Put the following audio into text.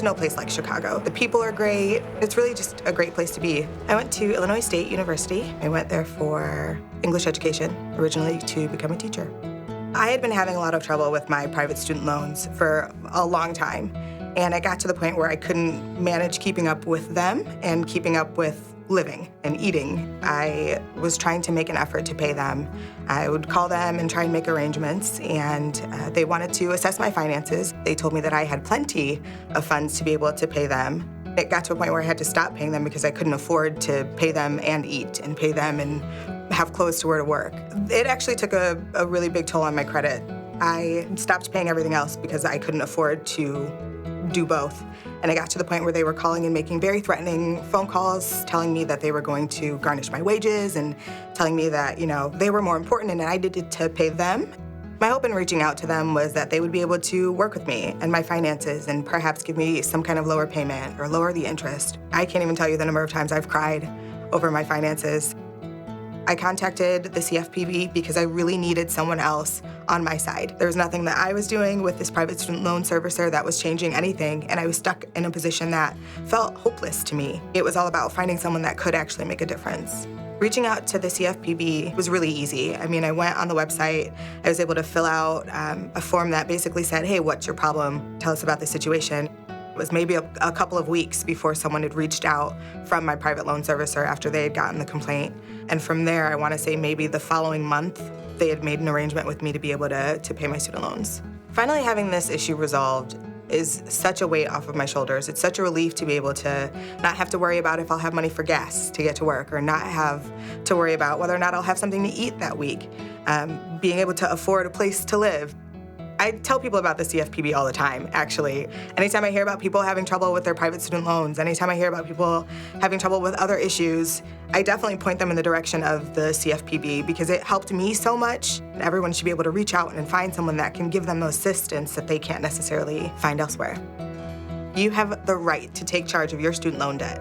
there's no place like Chicago. The people are great. It's really just a great place to be. I went to Illinois State University. I went there for English education, originally to become a teacher. I had been having a lot of trouble with my private student loans for a long time, and I got to the point where I couldn't manage keeping up with them and keeping up with living and eating. I was trying to make an effort to pay them. I would call them and try and make arrangements, and they wanted to assess my finances. They told me that I had plenty of funds to be able to pay them. It got to a point where I had to stop paying them because I couldn't afford to pay them and eat and pay them and have clothes to wear to work. It actually took a really big toll on my credit. I stopped paying everything else because I couldn't afford to do both. And I got to the point where they were calling and making very threatening phone calls, telling me that they were going to garnish my wages and telling me that, they were more important and I needed to pay them. My hope in reaching out to them was that they would be able to work with me and my finances and perhaps give me some kind of lower payment or lower the interest. I can't even tell you the number of times I've cried over my finances. I contacted the CFPB because I really needed someone else on my side. There was nothing that I was doing with this private student loan servicer that was changing anything, and I was stuck in a position that felt hopeless to me. It was all about finding someone that could actually make a difference. Reaching out to the CFPB was really easy. I went on the website. I was able to fill out a form that basically said, hey, what's your problem? Tell us about the situation. It was maybe a couple of weeks before someone had reached out from my private loan servicer after they had gotten the complaint. And from there, I want to say maybe the following month, they had made an arrangement with me to be able to pay my student loans. Finally having this issue resolved is such a weight off of my shoulders. It's such a relief to be able to not have to worry about if I'll have money for gas to get to work, or not have to worry about whether or not I'll have something to eat that week, being able to afford a place to live. I tell people about the CFPB all the time, actually. Anytime I hear about people having trouble with their private student loans, anytime I hear about people having trouble with other issues, I definitely point them in the direction of the CFPB because it helped me so much. Everyone should be able to reach out and find someone that can give them the assistance that they can't necessarily find elsewhere. You have the right to take charge of your student loan debt.